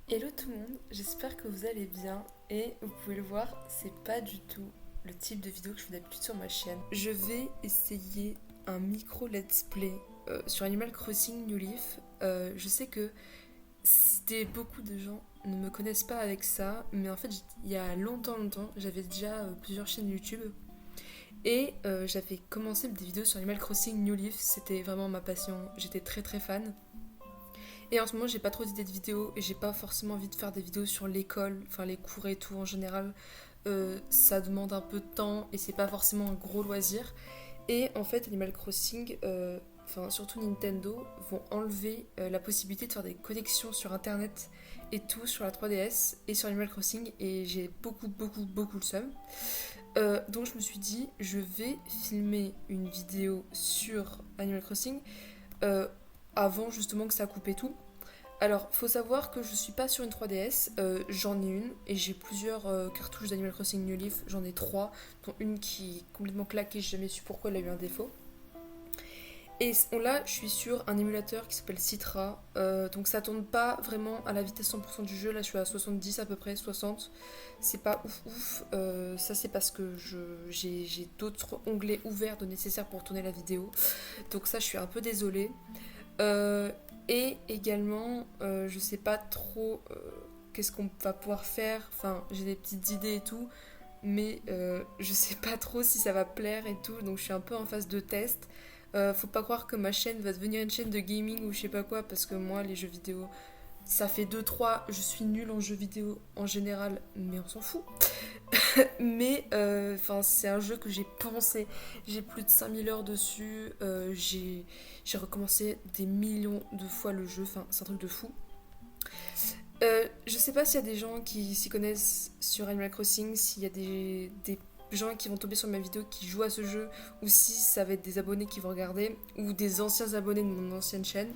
Hello tout le monde, j'espère que vous allez bien et vous pouvez le voir, c'est pas du tout le type de vidéo que je fais d'habitude sur ma chaîne. Je vais essayer un micro let's play sur Animal Crossing New Leaf. Je sais que beaucoup de gens ne me connaissent pas avec ça, mais en fait il y a longtemps, j'avais déjà plusieurs chaînes YouTube et j'avais commencé des vidéos sur Animal Crossing New Leaf, c'était vraiment ma passion, j'étais très fan. Et en ce moment, j'ai pas trop d'idées de vidéos et j'ai pas forcément envie de faire des vidéos sur l'école, enfin les cours et tout en général. Ça demande un peu de temps et c'est pas forcément un gros loisir. Et en fait, Animal Crossing, enfin surtout Nintendo, vont enlever la possibilité de faire des connexions sur internet et tout sur la 3DS et sur Animal Crossing et j'ai beaucoup le seum. Donc je me suis dit, je vais filmer une vidéo sur Animal Crossing euh, avant justement que ça coupe et tout. Alors, faut savoir que je suis pas sur une 3DS, j'en ai une et j'ai plusieurs cartouches d'Animal Crossing New Leaf, j'en ai trois, dont une qui est complètement claquée, j'ai jamais su pourquoi elle a eu un défaut. Et là, je suis sur un émulateur qui s'appelle Citra, donc ça tourne pas vraiment à la vitesse 100% du jeu, là je suis à 70 à peu près, 60, c'est pas ouf, ça c'est parce que j'ai d'autres onglets ouverts de nécessaire pour tourner la vidéo, donc ça je suis un peu désolée. Euh, et également, je sais pas trop qu'est-ce qu'on va pouvoir faire. Enfin, j'ai des petites idées et tout, mais je sais pas trop si ça va plaire et tout. Donc je suis un peu en phase de test. Faut pas croire que ma chaîne va devenir une chaîne de gaming ou je sais pas quoi, parce que moi, les jeux vidéo, ça fait deux trois je suis nulle en jeux vidéo en général, mais on s'en fout. Mais enfin, c'est un jeu que j'ai pensé. J'ai plus de 5 000 heures dessus. J'ai recommencé des millions de fois le jeu. Enfin, c'est un truc de fou. Je sais pas s'il y a des gens qui s'y connaissent sur Animal Crossing, s'il y a des gens qui vont tomber sur ma vidéo qui jouent à ce jeu, ou si ça va être des abonnés qui vont regarder, ou des anciens abonnés de mon ancienne chaîne.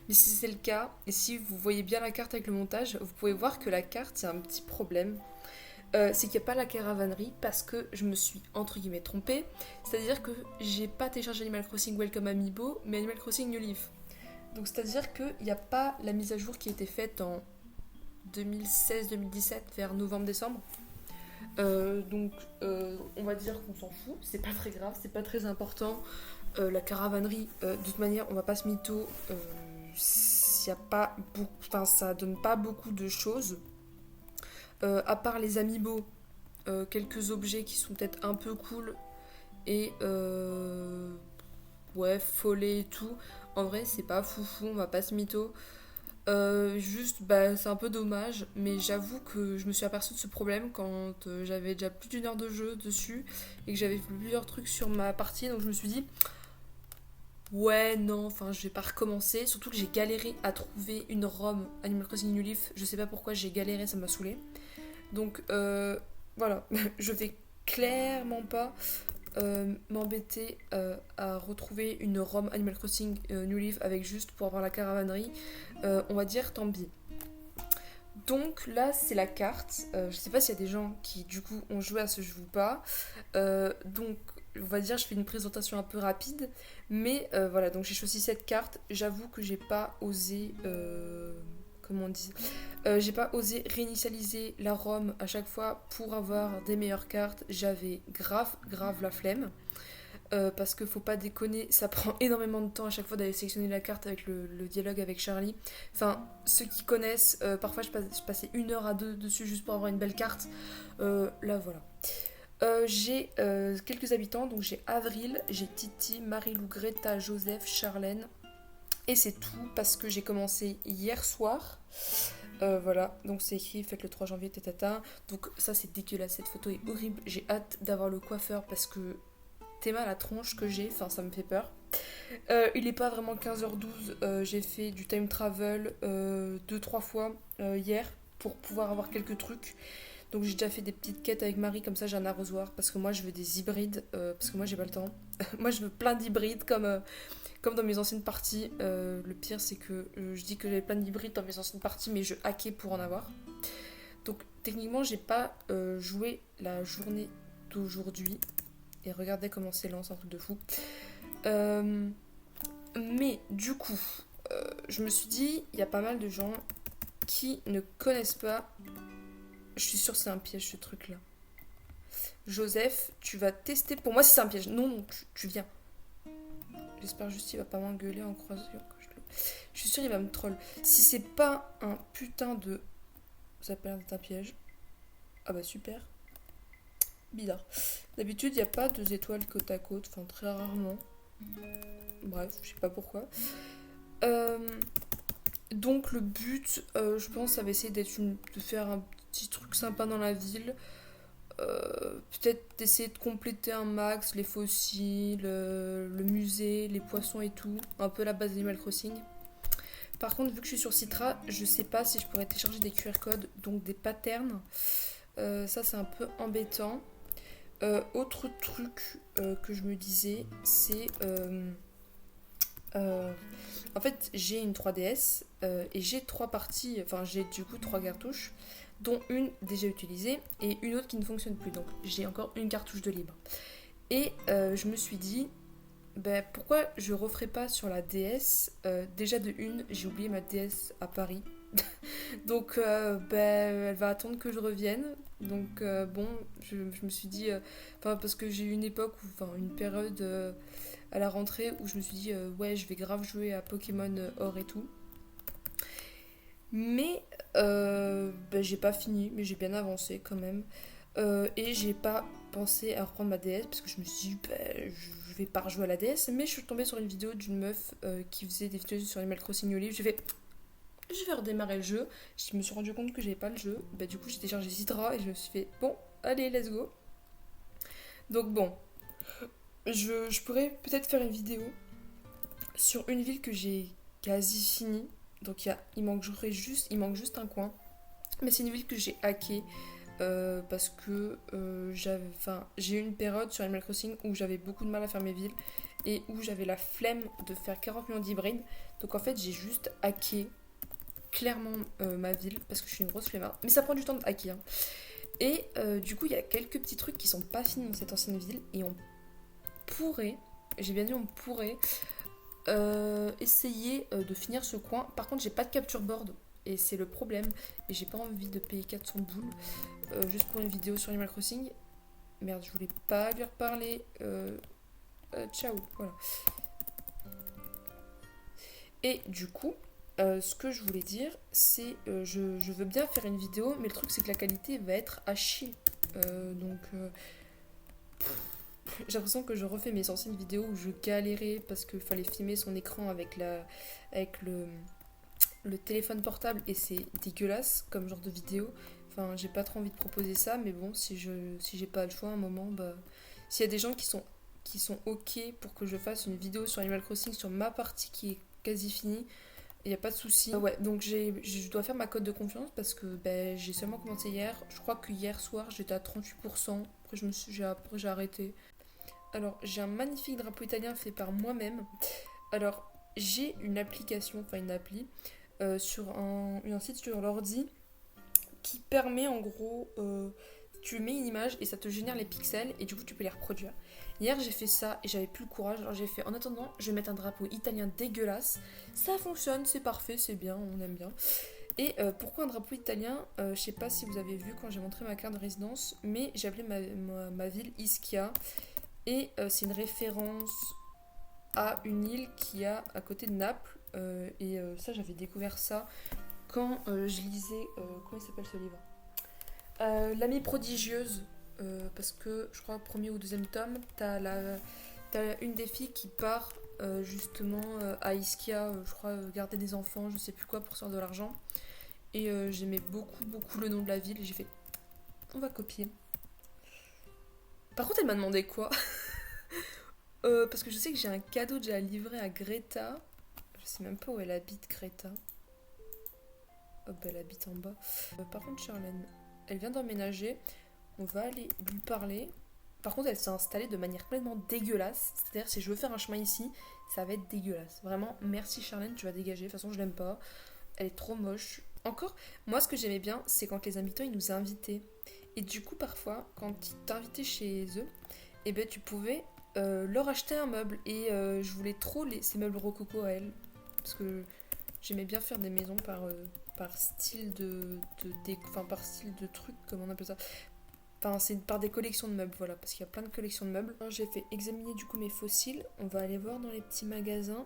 Mais si c'est le cas, et si vous voyez bien la carte avec le montage, vous pouvez voir que la carte, il y a un petit problème. C'est qu'il n'y a pas la caravanerie parce que je me suis entre guillemets trompée. C'est-à-dire que j'ai pas téléchargé Animal Crossing Welcome Amiibo, mais Animal Crossing New Leaf. Donc c'est-à-dire qu'il n'y a pas la mise à jour qui a été faite en 2016-2017 vers novembre-décembre. Donc on va dire qu'on s'en fout, c'est pas très grave, c'est pas très important. La caravanerie, de toute manière, on va pas se mytho. Y a pas beaucoup, enfin, ça donne pas beaucoup de choses. À part les amiibo, quelques objets qui sont peut-être un peu cool et ouais, follet et tout. En vrai, c'est pas foufou, on va pas se mytho. Juste, bah, c'est un peu dommage, mais j'avoue que je me suis aperçue de ce problème quand j'avais déjà plus d'une heure de jeu dessus et que j'avais fait plusieurs trucs sur ma partie, donc je me suis dit, ouais, non, enfin, je vais pas recommencer. Surtout que j'ai galéré à trouver une ROM Animal Crossing New Leaf, je sais pas pourquoi j'ai galéré, ça m'a saoulé. Donc voilà, je vais clairement pas m'embêter à retrouver une ROM Animal Crossing New Leaf avec juste pour avoir la caravanerie. On va dire tant pis. Donc là, c'est la carte. Je sais pas s'il y a des gens qui, du coup, ont joué à ce jeu ou pas. Donc, on va dire, je fais une présentation un peu rapide. Mais voilà, donc j'ai choisi cette carte. J'avoue que j'ai pas osé. Comment on dit J'ai pas osé réinitialiser la ROM à chaque fois pour avoir des meilleures cartes. J'avais grave la flemme. Parce que faut pas déconner, ça prend énormément de temps à chaque fois d'aller sélectionner la carte avec le dialogue avec Charlie. Enfin, ceux qui connaissent, parfois je passais 1 heure à deux dessus juste pour avoir une belle carte. Là voilà. J'ai quelques habitants, donc j'ai Avril, j'ai Titi, Marie-Lou, Greta, Joseph, Charlène. Et c'est tout parce que j'ai commencé hier soir. Voilà, donc c'est écrit, faites le 3 janvier, tata. Donc ça c'est dégueulasse, cette photo est horrible. J'ai hâte d'avoir le coiffeur parce que Théma, la tronche que j'ai, enfin ça me fait peur. Il est pas vraiment 15h12, j'ai fait du time travel 2-3 fois hier pour pouvoir avoir quelques trucs. Donc j'ai déjà fait des petites quêtes avec Marie, comme ça j'ai un arrosoir, parce que moi je veux des hybrides, parce que moi j'ai pas le temps. Moi je veux plein d'hybrides comme dans mes anciennes parties. Le pire c'est que je dis que j'avais plein d'hybrides dans mes anciennes parties, mais je hackais pour en avoir. Donc techniquement j'ai pas joué la journée d'aujourd'hui. Et regardez comment c'est lent, c'est un truc de fou. Mais du coup, je me suis dit, il y a pas mal de gens qui ne connaissent pas, je suis sûre que c'est un piège ce truc-là. Joseph, tu vas tester pour moi si c'est un piège. Non, non, tu viens. J'espère juste qu'il va pas m'engueuler en croisant. Je suis sûre qu'il va me troll. Si c'est pas un putain de... Ça peut être un piège. Ah bah super. Bizarre. D'habitude, il n'y a pas 2 étoiles côte à côte. Enfin, très rarement. Bref, je sais pas pourquoi. Donc le but, je pense, ça va essayer de faire un petit truc sympa dans la ville. Peut-être d'essayer de compléter un max les fossiles, le musée, les poissons et tout. Un peu la base d'Animal Crossing. Par contre, vu que je suis sur Citra, je sais pas si je pourrais télécharger des QR codes, donc des patterns. Ça, c'est un peu embêtant. Autre truc que je me disais, c'est... en fait, j'ai une 3DS et j'ai 3 parties, enfin j'ai du coup 3 cartouches, dont une déjà utilisée et une autre qui ne fonctionne plus. Donc j'ai encore une cartouche de libre. Et je me suis dit, pourquoi je referais pas sur la DS. Déjà de une, j'ai oublié ma DS à Paris. Donc elle va attendre que je revienne. Donc bon, je me suis dit, parce que j'ai eu une époque, une période à la rentrée où je me suis dit, ouais, je vais grave jouer à Pokémon Or et tout. Mais j'ai pas fini, mais j'ai bien avancé quand même. Et j'ai pas pensé à reprendre ma DS parce que je me suis dit, je vais pas rejouer à la DS. Mais je suis tombée sur une vidéo d'une meuf qui faisait des vidéos sur Animal Crossing New Leaf. J'ai fait, je vais redémarrer le jeu. Je me suis rendu compte que j'avais pas le jeu. Du coup, j'ai téléchargé Citra et je me suis fait, bon, allez, let's go. Donc bon, je pourrais peut-être faire une vidéo sur une ville que j'ai quasi finie. Donc il manque juste un coin. Mais c'est une ville que j'ai hackée. Parce que j'ai eu une période sur Animal Crossing où j'avais beaucoup de mal à faire mes villes et où j'avais la flemme de faire 40 millions d'hybrides. Donc en fait j'ai juste hacké clairement ma ville parce que je suis une grosse flemmarde. Mais ça prend du temps de hacker. Hein. Et du coup il y a quelques petits trucs qui sont pas finis dans cette ancienne ville et on pourrait, j'ai bien dit on pourrait essayer de finir ce coin. Par contre j'ai pas de capture board. Et c'est le problème. Et j'ai pas envie de payer 400 boules juste pour une vidéo sur Animal Crossing. Merde, je voulais pas lui reparler. Ciao, voilà. Et du coup, ce que je voulais dire, c'est je veux bien faire une vidéo, mais le truc c'est que la qualité va être à chier. J'ai l'impression que je refais mes anciennes vidéos où je galérais parce qu'il fallait filmer son écran avec le téléphone portable et c'est dégueulasse comme genre de vidéo. Enfin, j'ai pas trop envie de proposer ça, mais bon, si j'ai pas le choix à un moment, s'il y a des gens qui sont ok pour que je fasse une vidéo sur Animal Crossing sur ma partie qui est quasi finie, il n'y a pas de souci. Ouais, donc je dois faire ma cote de confiance parce que j'ai seulement commencé hier. Je crois que hier soir j'étais à 38%. Après j'ai arrêté. Alors, j'ai un magnifique drapeau italien fait par moi-même. Alors, j'ai une application, une appli sur un site sur l'ordi qui permet en gros, tu mets une image et ça te génère les pixels et du coup tu peux les reproduire. Hier j'ai fait ça et j'avais plus le courage, alors j'ai fait en attendant je vais mettre un drapeau italien dégueulasse, ça fonctionne, c'est parfait, c'est bien, on aime bien. Et pourquoi un drapeau italien, je sais pas si vous avez vu quand j'ai montré ma carte de résidence, mais j'ai appelé ma ville Ischia et c'est une référence à une île qui a à côté de Naples. Ça, j'avais découvert ça quand je lisais. Comment il s'appelle ce livre L'amie prodigieuse. Parce que je crois, premier ou deuxième tome, t'as une des filles qui part justement à Ischia, je crois, garder des enfants, je sais plus quoi, pour se faire de l'argent. Et j'aimais beaucoup, beaucoup le nom de la ville. Et j'ai fait, on va copier. Par contre, elle m'a demandé quoi parce que je sais que j'ai un cadeau déjà livré à Greta. Je sais même pas où elle habite, Greta. Hop, elle habite en bas. Par contre, Charlène, elle vient d'emménager. On va aller lui parler. Par contre, elle s'est installée de manière complètement dégueulasse. C'est-à-dire, si je veux faire un chemin ici, ça va être dégueulasse. Vraiment, merci Charlène, tu vas dégager. De toute façon, je l'aime pas. Elle est trop moche. Encore, moi, ce que j'aimais bien, c'est quand les habitants, ils nous invitaient. Et du coup, parfois, quand ils t'invitaient chez eux, tu pouvais leur acheter un meuble. Et je voulais trop ces meubles rococo à elle. Parce que j'aimais bien faire des maisons par style enfin, par style de truc, comment on appelle ça. Enfin, c'est par des collections de meubles, voilà, parce qu'il y a plein de collections de meubles. Alors, j'ai fait examiner du coup mes fossiles. On va aller voir dans les petits magasins.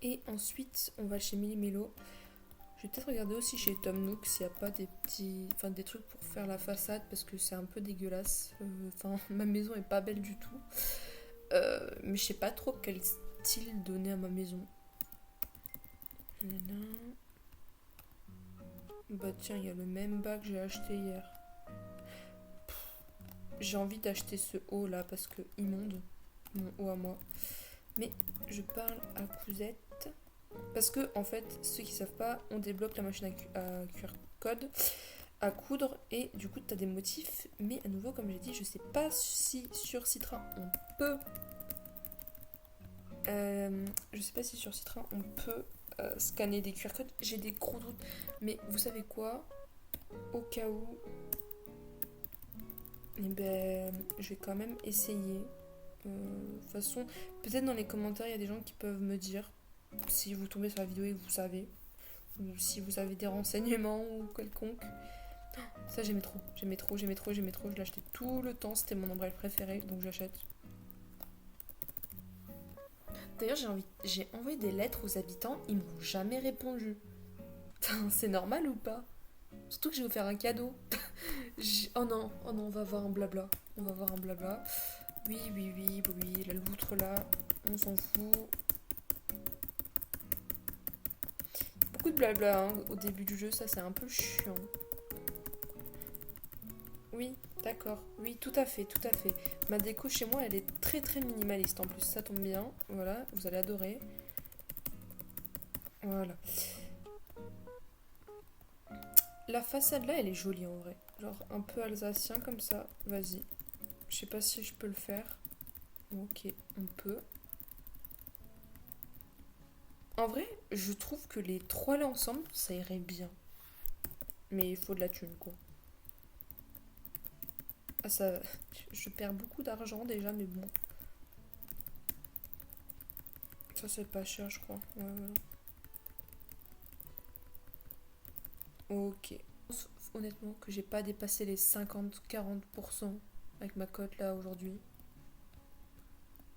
Et ensuite, on va chez Millimélo. Je vais peut-être regarder aussi chez Tom Nook s'il n'y a pas des petits... Enfin, des trucs pour faire la façade, parce que c'est un peu dégueulasse. Enfin, ma maison est pas belle du tout. Mais je sais pas trop quel style donner à ma maison. Bah tiens, il y a le même bas que j'ai acheté hier. J'ai envie d'acheter ce haut là parce que immonde, mon haut à moi. Mais je parle à Cousette parce que en fait, ceux qui savent pas, on débloque la machine à QR code, à coudre et du coup t'as des motifs. Mais à nouveau, comme j'ai dit, je sais pas si sur Citra on peut. Je sais pas si sur Citra on peut scanner des QR codes. J'ai des gros doutes. Mais vous savez quoi? Au cas où, eh ben, je vais quand même essayer. De toute façon, peut-être dans les commentaires, il y a des gens qui peuvent me dire si vous tombez sur la vidéo et que vous savez, ou si vous avez des renseignements ou quelconque. Ça, j'aimais trop. Je l'achetais tout le temps. C'était mon ombrelle préférée, donc j'achète. D'ailleurs, j'ai envoyé des lettres aux habitants, ils m'ont jamais répondu. C'est normal ou pas? Surtout que j'ai offert un cadeau. Oh non, on va voir un blabla. Oui, la loutre là, on s'en fout. Beaucoup de blabla hein, au début du jeu, ça c'est un peu chiant. Oui, d'accord. Oui, tout à fait. Ma déco chez moi, elle est très très minimaliste en plus, ça tombe bien. Voilà, vous allez adorer. Voilà. La façade là, elle est jolie en vrai. Genre un peu alsacien comme ça. Vas-y. Je sais pas si je peux le faire. Ok, on peut. En vrai, je trouve que les trois là ensemble, ça irait bien. Mais il faut de la thune, quoi. Ah, ça... Je perds beaucoup d'argent déjà, mais bon. Ça, c'est pas cher, je crois. Ouais, voilà. Ok. Honnêtement, que j'ai pas dépassé les 50-40% avec ma cote là aujourd'hui.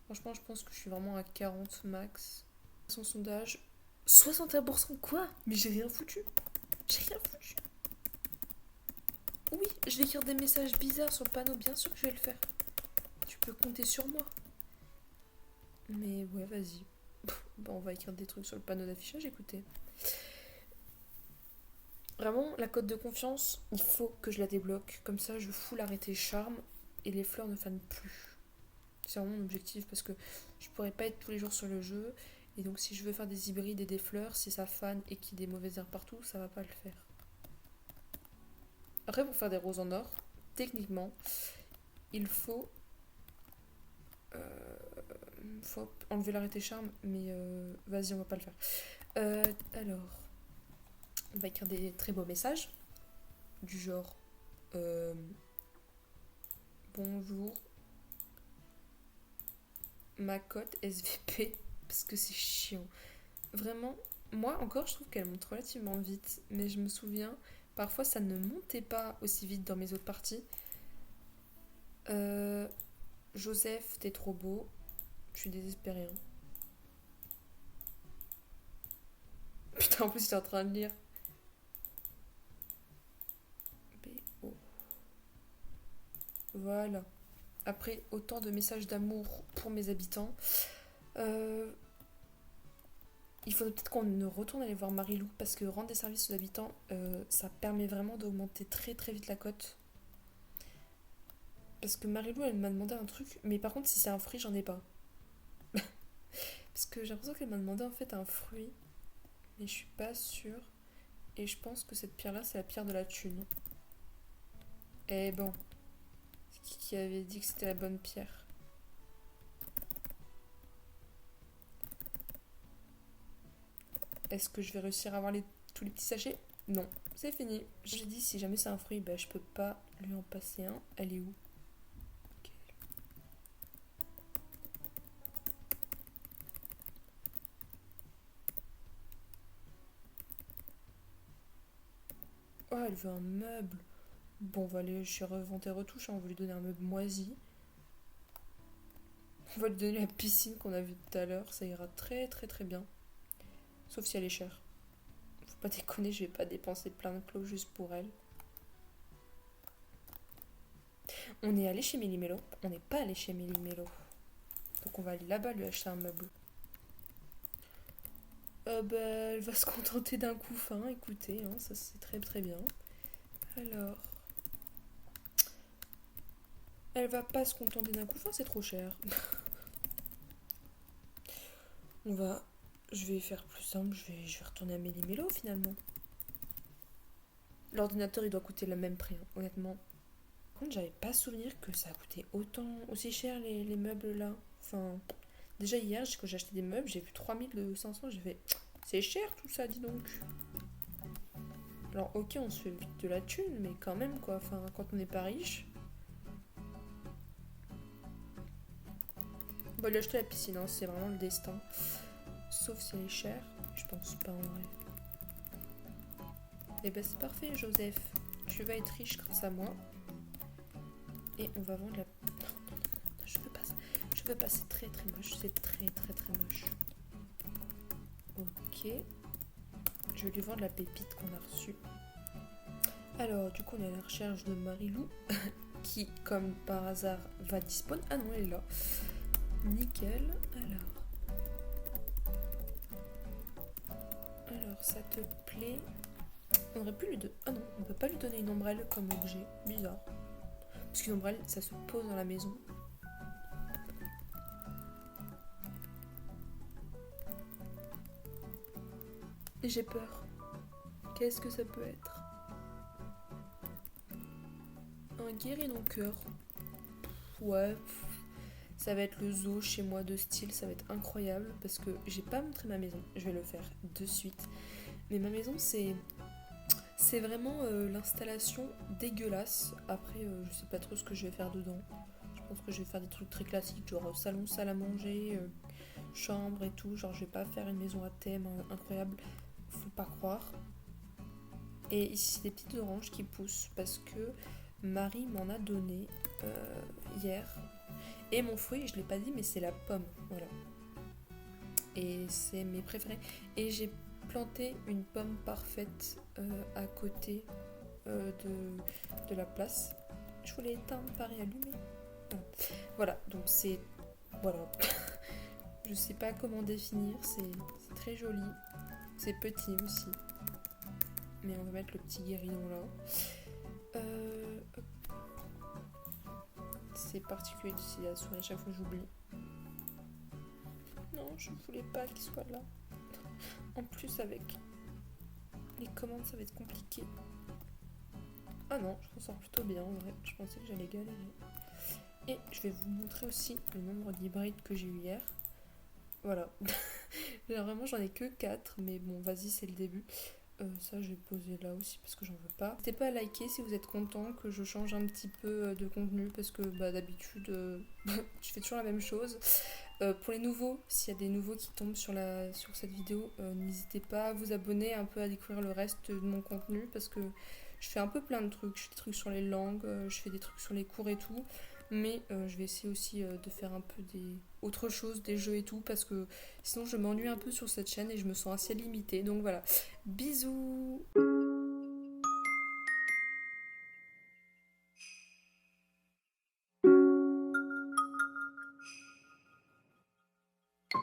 Franchement, je pense que je suis vraiment à 40 max. Son sondage, 61% quoi? Mais j'ai rien foutu. Oui, je vais écrire des messages bizarres sur le panneau, bien sûr que je vais le faire. Tu peux compter sur moi. Mais ouais, vas-y. Bon, on va écrire des trucs sur le panneau d'affichage, écoutez. Vraiment, la cote de confiance, il faut que je la débloque. Comme ça, je fous l'arrêté charme et les fleurs ne fanent plus. C'est vraiment mon objectif parce que je pourrais pas être tous les jours sur le jeu. Et donc, si je veux faire des hybrides et des fleurs, si ça fane et qu'il y ait des mauvaises herbes partout, ça va pas le faire. Après, pour faire des roses en or, techniquement, il faut enlever l'arrêté charme, mais vas-y, on va pas le faire. Alors, on va écrire des très beaux messages, du genre bonjour, ma cote SVP, parce que c'est chiant. Vraiment, moi encore, je trouve qu'elle monte relativement vite, mais je me souviens, parfois ça ne montait pas aussi vite dans mes autres parties. Joseph, t'es trop beau. Je suis désespérée. Hein. Putain, en plus, j'étais en train de lire. B-O. Voilà. Après autant de messages d'amour pour mes habitants, il faudrait peut-être qu'on retourne aller voir Marilou parce que rendre des services aux habitants, ça permet vraiment d'augmenter très très vite la cote. Parce que Marilou, elle m'a demandé un truc, mais par contre, si c'est un fruit, j'en ai pas. Parce que j'ai l'impression qu'elle m'a demandé en fait un fruit, mais je suis pas sûre. Et je pense que cette pierre-là, c'est la pierre de la thune. Eh bon, c'est qui avait dit que c'était la bonne pierre? Est-ce que je vais réussir à avoir tous les petits sachets? Non, c'est fini. J'ai dit si jamais c'est un fruit, bah, je peux pas lui en passer un. Elle est où? Okay. elle veut un meuble. Bon, on va aller chez Revente et Retouche, hein, on va lui donner un meuble moisi. On va lui donner la piscine qu'on a vue tout à l'heure, ça ira très très très bien. Sauf si elle est chère. Faut pas déconner, je vais pas dépenser plein de clous juste pour elle. On est allé chez Méli-Mélo, on n'est pas allé chez Méli-Mélo. Donc on va aller là-bas lui acheter un meuble. Elle va se contenter d'un coup fin, écoutez, hein, ça c'est très très bien. Alors... Elle va pas se contenter d'un coup fin, c'est trop cher. Je vais faire plus simple, je vais retourner à Méli-Mélo finalement. L'ordinateur il doit coûter le même prix, hein, honnêtement. Par contre, j'avais pas souvenir que ça coûtait aussi cher les meubles là. Enfin, déjà hier, quand j'ai acheté des meubles, j'ai vu 3500, j'ai fait c'est cher tout ça, dis donc. Alors, ok, on se fait vite de la thune, mais quand même quoi. Enfin, quand on n'est pas riche. On va lui acheter la piscine, hein, c'est vraiment le destin. Sauf si elle est chère. Je pense pas en vrai. Et ben c'est parfait, Joseph. Tu vas être riche grâce à moi. Et on va vendre la... Non, je veux pas ça. Je veux pas, c'est très très moche. C'est très très très moche. Ok. Je vais lui vendre la pépite qu'on a reçue. Alors, du coup, on est à la recherche de Marilou. Qui, comme par hasard, va disponible. Ah non, elle est là. Nickel. Alors, ça te plaît? On aurait pu lui donner... Ah non, on peut pas lui donner une ombrelle comme objet. Bizarre. Parce qu'une ombrelle, ça se pose dans la maison. Et j'ai peur. Qu'est-ce que ça peut être? Un guéri-non-cœur. Ouais. Ça va être le zoo chez moi de style. Ça va être incroyable. Parce que j'ai pas montré ma maison. Je vais le faire de suite. Mais ma maison, c'est vraiment l'installation dégueulasse. Après, je sais pas trop ce que je vais faire dedans. Je pense que je vais faire des trucs très classiques, genre salon, salle à manger, chambre et tout. Genre, je vais pas faire une maison à thème incroyable. Faut pas croire. Et ici, c'est des petites oranges qui poussent parce que Marie m'en a donné hier. Et mon fruit, je l'ai pas dit, mais c'est la pomme. Voilà. Et c'est mes préférés. Et j'ai planté une pomme parfaite à côté de la place. Je voulais éteindre, pas réallumer. Voilà, donc c'est... Voilà. Je sais pas comment définir, c'est très joli. C'est petit aussi. Mais on va mettre le petit guérillon là. C'est particulier d'utilisation, à chaque fois j'oublie. Non, je voulais pas qu'il soit là. En plus, avec les commandes, ça va être compliqué. Ah non, je m'en sors plutôt bien en vrai. Je pensais que j'allais galérer. Et je vais vous montrer aussi le nombre d'hybrides que j'ai eu hier. Voilà. Vraiment, j'en ai que 4. Mais bon, vas-y, c'est le début. Ça, je vais poser là aussi parce que j'en veux pas. N'hésitez pas à liker si vous êtes content que je change un petit peu de contenu parce que d'habitude, je fais toujours la même chose. Pour les nouveaux, s'il y a des nouveaux qui tombent sur cette vidéo, n'hésitez pas à vous abonner, un peu à découvrir le reste de mon contenu parce que je fais un peu plein de trucs. Je fais des trucs sur les langues, je fais des trucs sur les cours et tout. Mais je vais essayer aussi de faire un peu autre chose, des jeux et tout, parce que sinon je m'ennuie un peu sur cette chaîne et je me sens assez limitée. Donc voilà, bisous!